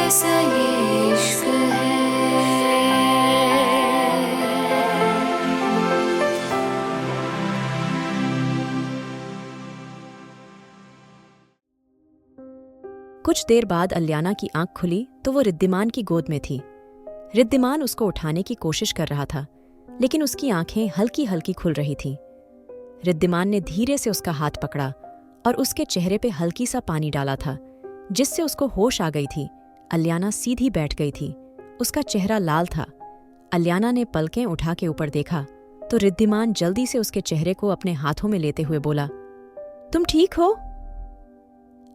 कैसा ये इश्क है। कुछ देर बाद अलियाना की आंख खुली तो वो रिद्धिमान की गोद में थी। रिद्धिमान उसको उठाने की कोशिश कर रहा था, लेकिन उसकी आंखें हल्की हल्की खुल रही थीं। रिद्धिमान ने धीरे से उसका हाथ पकड़ा और उसके चेहरे पे हल्की सा पानी डाला था, जिससे उसको होश आ गई थी। अलियाना सीधी बैठ गई थी। उसका चेहरा लाल था। अलियाना ने पलकें उठा के ऊपर देखा तो रिद्धिमान जल्दी से उसके चेहरे को अपने हाथों में लेते हुए बोला, तुम ठीक हो?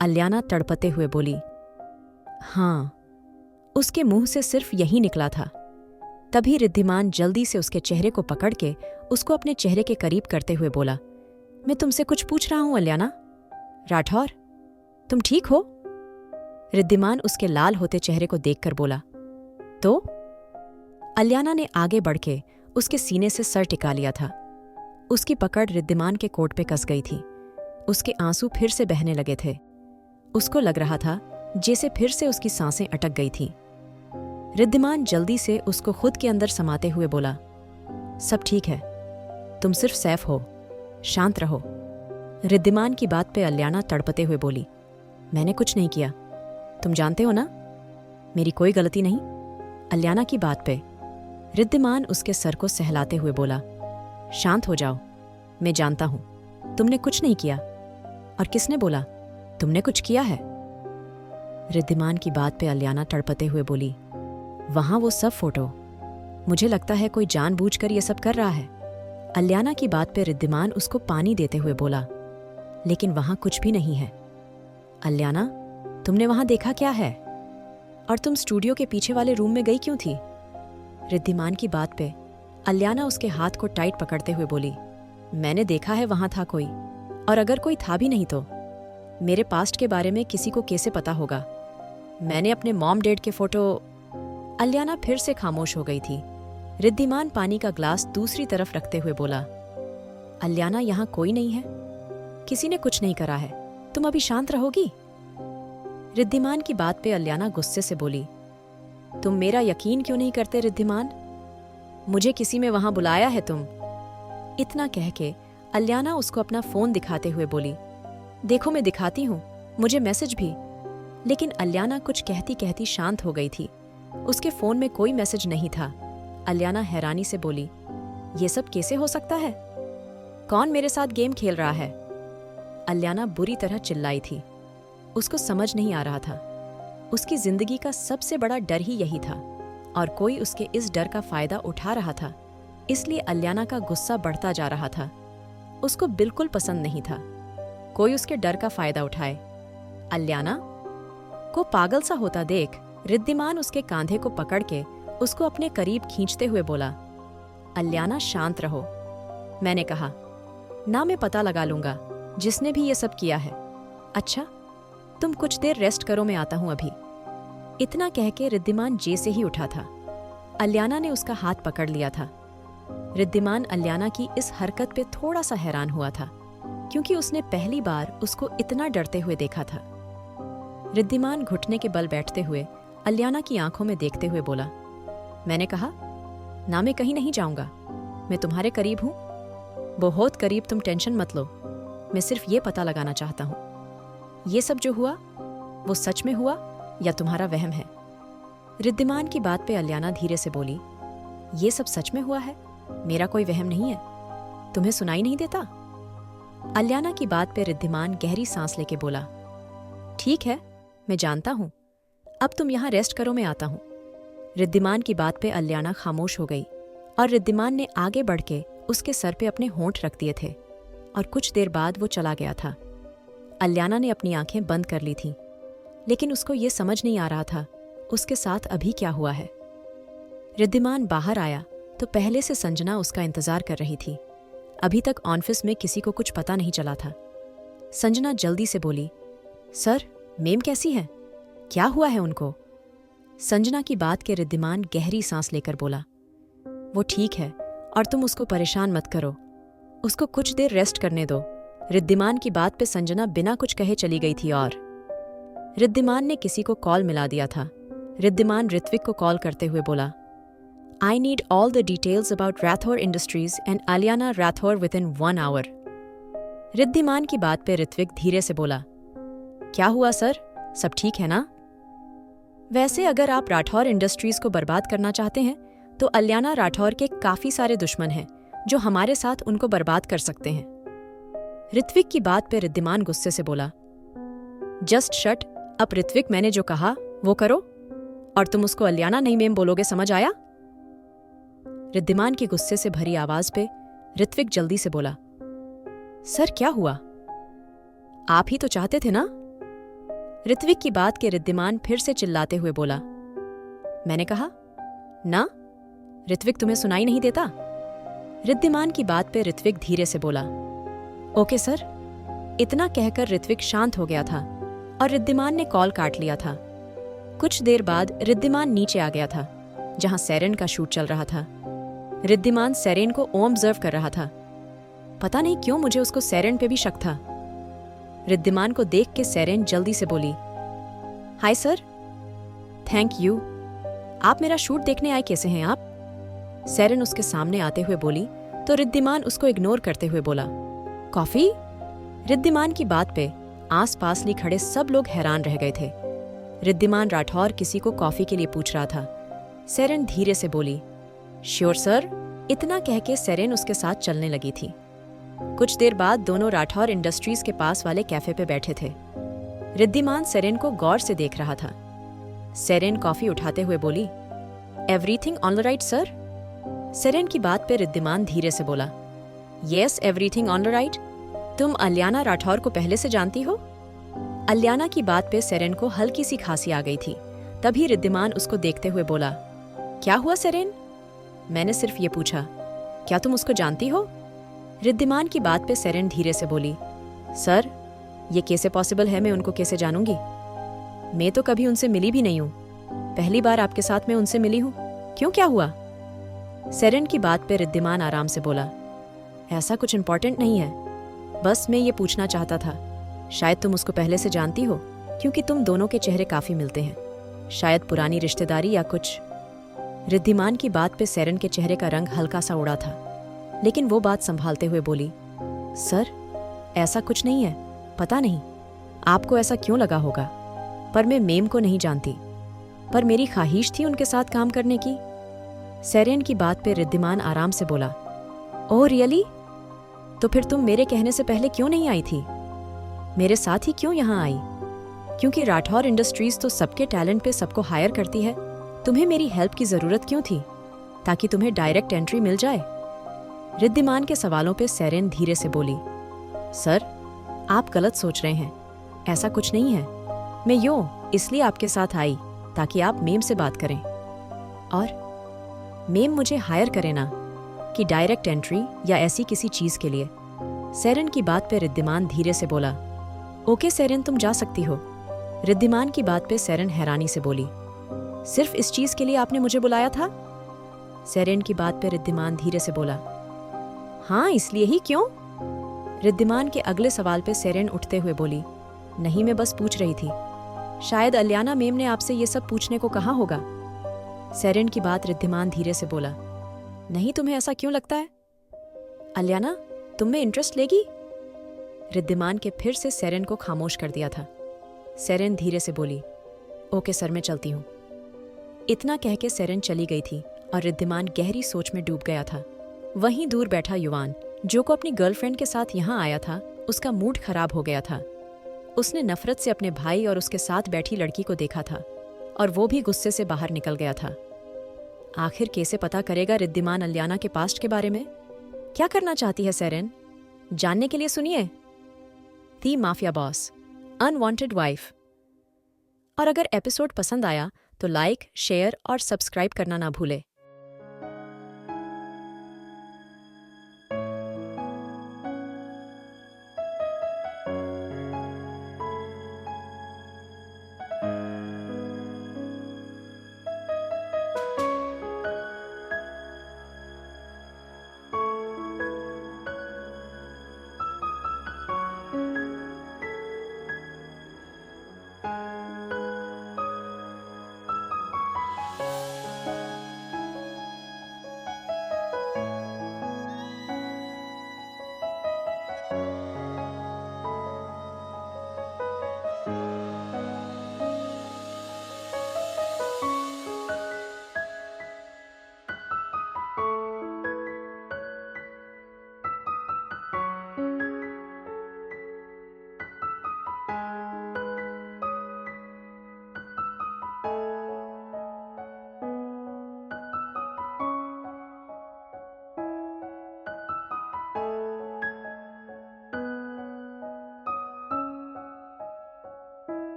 अलियाना तड़पते हुए बोली, हाँ। उसके मुंह से सिर्फ यही निकला था। तभी रिद्धिमान जल्दी से उसके चेहरे को पकड़ के उसको अपने चेहरे के करीब करते हुए बोला, मैं तुमसे कुछ पूछ रहा हूं अलियाना। राठौर, तुम ठीक हो? रिद्धिमान उसके लाल होते चेहरे को देखकर बोला, तो? अलियाना ने आगे बढ़ के उसके सीने से सर टिका लिया था। उसकी पकड़ रिद्धिमान के कोट पे कस गई थी। उसके आंसू फिर से बहने लगे थे। उसको लग रहा था जैसे फिर से उसकी सांसें अटक गई थीं। रिद्धिमान जल्दी से उसको खुद के अंदर समाते हुए बोला, सब ठीक है, तुम सिर्फ सैफ हो, शांत रहो। रिद्धिमान की बात पे अलियाना तड़पते हुए बोली, मैंने कुछ नहीं किया, तुम जानते हो ना, मेरी कोई गलती नहीं। अलियाना की बात पे रिद्धिमान उसके सर को सहलाते हुए बोला, शांत हो जाओ, मैं जानता हूं तुमने कुछ नहीं किया। और किसने बोला तुमने कुछ किया है? रिद्धिमान की बात पे अलियाना तड़पते हुए बोली, वहां वो सब फोटो, मुझे लगता है कोई जानबूझकर ये सब कर रहा है। अलियाना की बात पे रिद्धिमान उसको पानी देते हुए बोला, लेकिन वहां कुछ भी नहीं है। अलियाना, तुमने वहां देखा क्या है? और तुम स्टूडियो के पीछे वाले रूम में गई क्यों थी? रिद्धिमान की बात पे अलियाना उसके हाथ को टाइट पकड़ते हुए बोली, मैंने देखा है वहां था कोई, और अगर कोई था भी नहीं तो मेरे पास्ट के बारे में किसी को कैसे पता होगा? मैंने अपने मॉम डैड के फोटो। अलियाना फिर से खामोश हो गई थी। रिद्धिमान पानी का ग्लास दूसरी तरफ रखते हुए बोला, अलियाना, यहां कोई नहीं है, किसी ने कुछ नहीं करा है, तुम अभी शांत रहोगी? रिद्धिमान की बात पे अलियाना गुस्से से बोली, तुम मेरा यकीन क्यों नहीं करते रिद्धिमान? मुझे किसी में वहां बुलाया है तुम? इतना कह के अलियाना उसको अपना फोन दिखाते हुए बोली, देखो मैं दिखाती हूं, मुझे मैसेज भी। लेकिन अलियाना कुछ कहती कहती शांत हो गई थी। उसके फोन में कोई मैसेज नहीं था। अलियाना हैरानी से बोली, ये सब कैसे हो सकता है? कौन मेरे साथ गेम खेल रहा है? अलियाना बुरी तरह चिल्लाई थी। उसको समझ नहीं आ रहा था। उसकी जिंदगी का सबसे बड़ा डर ही यही था, और कोई उसके इस डर का फायदा उठा रहा था। इसलिए अलियाना का गुस्सा बढ़ता जा रहा था। उसको बिल्कुल पसंद नहीं था कोई उसके डर का फायदा उठाए। अलियाना को पागल सा होता देख रिद्धिमान उसके कांधे को पकड़ के उसको अपने करीब खींचते हुए बोला, अलियाना, शांत रहो। मैंने कहा ना, मैं पता लगा लूंगा जिसने भी ये सब किया है। अच्छा, तुम कुछ देर रेस्ट करो, मैं आता हूं अभी। इतना कह के रिद्धिमान जैसे ही उठा था, अलियाना ने उसका हाथ पकड़ लिया था। रिद्धिमान अलियाना की इस हरकत पे थोड़ा सा हैरान हुआ था, क्योंकि उसने पहली बार उसको इतना डरते हुए देखा था। रिद्धिमान घुटने के बल बैठते हुए अलियाना की आंखों में देखते हुए बोला, मैंने कहा ना, मैं कहीं नहीं जाऊंगा, मैं तुम्हारे करीब हूं, बहुत करीब, तुम टेंशन मत लो। मैं सिर्फ ये पता लगाना चाहता हूं, ये सब जो हुआ वो सच में हुआ या तुम्हारा वहम है? रिद्धिमान की बात पे अलियाना धीरे से बोली, ये सब सच में हुआ है, मेरा कोई वहम नहीं है। तुम्हें सुनाई नहीं देता? अलियाना की बात पे रिद्धिमान गहरी सांस लेके बोला, ठीक है, मैं जानता हूं, अब तुम यहां रेस्ट करो, मैं आता हूं। रिद्धिमान की बात पे अलियाना खामोश हो गई और रिद्धिमान ने आगे बढ़ के उसके सर पे अपने होंठ रख दिए थे और कुछ देर बाद वो चला गया था। अलियाना ने अपनी आंखें बंद कर ली थीं, लेकिन उसको ये समझ नहीं आ रहा था उसके साथ अभी क्या हुआ है। रिद्धिमान बाहर आया तो पहले से संजना उसका इंतजार कर रही थी। अभी तक ऑफिस में किसी को कुछ पता नहीं चला था। संजना जल्दी से बोली, सर, मेम कैसी है? क्या हुआ है उनको? संजना की बात के रिद्धिमान गहरी सांस लेकर बोला, वो ठीक है और तुम उसको परेशान मत करो, उसको कुछ देर रेस्ट करने दो। रिद्धिमान की बात पे संजना बिना कुछ कहे चली गई थी और रिद्धिमान ने किसी को कॉल मिला दिया था रिद्धिमान ऋत्विक को कॉल करते हुए बोला, I need all the details about Rathore industries and Aliana Rathore within 1 hour. Riddhiman की बात पे ऋत्विक धीरे से बोला, क्या हुआ सर, सब ठीक है ना? वैसे अगर आप राठौर इंडस्ट्रीज को बर्बाद करना चाहते हैं तो अलियाना राठौर के काफी सारे दुश्मन हैं जो हमारे साथ उनको बर्बाद कर सकते हैं। ऋत्विक की बात पे रिद्धिमान गुस्से से बोला, जस्ट शट अप ऋत्विक, मैंने जो कहा वो करो और तुम उसको अलियाना नहीं मेम बोलोगे, समझ आया? रिद्धिमान की गुस्से से भरी आवाज पे ऋत्विक जल्दी से बोला, सर क्या हुआ? आप ही तो चाहते थे ना? ऋत्विक की बात के रिद्धिमान फिर से चिल्लाते हुए बोला, मैंने कहा ना? ऋत्विक तुम्हें सुनाई नहीं देता? रिद्धिमान की बात पे ऋत्विक धीरे से बोला, ओके सर। इतना कहकर ऋत्विक शांत हो गया था और रिद्धिमान ने कॉल काट लिया था। कुछ देर बाद रिद्धिमान नीचे आ गया था जहां सेरेन का शूट चल रहा था। रिद्धिमान सेरेन को ऑब्जर्व कर रहा था। पता नहीं क्यों मुझे उसको सेरेन पे भी शक था। रिद्धिमान को देख के सेरेन जल्दी से बोली, हाय सर। Thank you. आप मेरा शूट देखने आए कैसे हैं आप? सेरेन उसके सामने आते हुए बोली तो रिद्धिमान उसको इग्नोर करते हुए बोला, कॉफी? रिद्धिमान की बात पे आस-पास ली खड़े सब लोग हैरान रह गए थे। रिद्धिमान राठौर किसी को कॉफी के लिए पूछ रहा था। सेरेन धीरे से बोली, श्योर सर। इतना कह के सेरेन उसके साथ चलने लगी थी। कुछ देर बाद दोनों राठौर इंडस्ट्रीज के पास वाले कैफे पे बैठे थे। रिद्धिमान सेरेन को गौर से देख रहा था। सेरेन कॉफी उठाते हुए बोली, everything on the right sir? Seren की बात पे रिद्धिमान धीरे से बोला, yes everything on the right. तुम अलियाना राठौर को पहले से जानती हो? अलियाना की बात पे सेरेन को हल्की सी खांसी आ गई थी। तभी रिद्धिमान उसको देखते हुए बोला, क्या हुआ सेरेन? मैंने सिर्फ ये पूछा, क्या तुम उसको जानती हो? रिद्धिमान की बात पे सेरेन धीरे से बोली, सर ये कैसे पॉसिबल है, मैं उनको कैसे जानूंगी? मैं तो कभी उनसे मिली भी नहीं हूँ। पहली बार आपके साथ मैं उनसे मिली हूँ। क्यों, क्या हुआ? सेरेन की बात पे रिद्धिमान आराम से बोला, ऐसा कुछ इंपॉर्टेंट नहीं है, बस मैं ये पूछना चाहता था, शायद तुम उसको पहले से जानती हो क्योंकि तुम दोनों के चेहरे काफी मिलते हैं, शायद पुरानी रिश्तेदारी या कुछ। रिद्धिमान की बात पे सेरेन के चेहरे का रंग हल्का सा उड़ा था, लेकिन वो बात संभालते हुए बोली, सर ऐसा कुछ नहीं है। पता नहीं आपको ऐसा क्यों लगा होगा, पर मैं मेम को नहीं जानती, पर मेरी ख्वाहिश थी उनके साथ काम करने की। सेरेन की बात पे रिद्धिमान आराम से बोला, ओह रियली? तो फिर तुम मेरे कहने से पहले क्यों नहीं आई थी? मेरे साथ ही क्यों यहाँ आई? क्योंकि राठौर इंडस्ट्रीज तो सबके टैलेंट पे सबको हायर करती है। तुम्हें मेरी हेल्प की जरूरत क्यों थी? ताकि तुम्हें डायरेक्ट एंट्री मिल जाए। रिद्धिमान के सवालों पे सेरेन धीरे से बोली, सर आप गलत सोच रहे हैं, ऐसा कुछ नहीं है। मैं यूं इसलिए आपके साथ आई ताकि आप मेम से बात करें और मेम मुझे हायर करे ना कि डायरेक्ट एंट्री या ऐसी किसी चीज के लिए। सेरेन की बात पे रिद्धिमान धीरे से बोला, ओके सेरेन तुम जा सकती हो। रिद्धिमान की बात पे सेरेन हैरानी से बोली, सिर्फ इस चीज के लिए आपने मुझे बुलाया था? सेरेन की बात पे रिद्धिमान धीरे से बोला, हाँ इसलिए ही। क्यों? रिद्धिमान के अगले सवाल पे सेरेन उठते हुए बोली, नहीं मैं बस पूछ रही थी, शायद अलियाना मेम ने आपसे ये सब पूछने को कहा होगा। सेरेन की बात रिद्धिमान धीरे से बोला, नहीं तुम्हें ऐसा क्यों लगता है? अलियाना तुम में इंटरेस्ट लेगी? रिद्धिमान के फिर से सेरेन को खामोश कर दिया था। सेरेन धीरे से बोली, ओके सर मैं चलती हूँ। इतना कह के सेरेन चली गई थी और रिद्धिमान गहरी सोच में डूब गया था। वहीं दूर बैठा युवान जो को अपनी गर्लफ्रेंड के साथ यहाँ आया था, उसका मूड खराब हो गया था। उसने नफरत से अपने भाई और उसके साथ बैठी लड़की को देखा था और वो भी गुस्से से बाहर निकल गया था। आखिर कैसे पता करेगा रिद्धिमान अलियाना के पास्ट के बारे में? क्या करना चाहती है सेरेन? जानने के लिए सुनिए दी माफिया बॉस, अनवांटेड वाइफ। और अगर एपिसोड पसंद आया तो लाइक, शेयर और सब्सक्राइब करना ना भूले।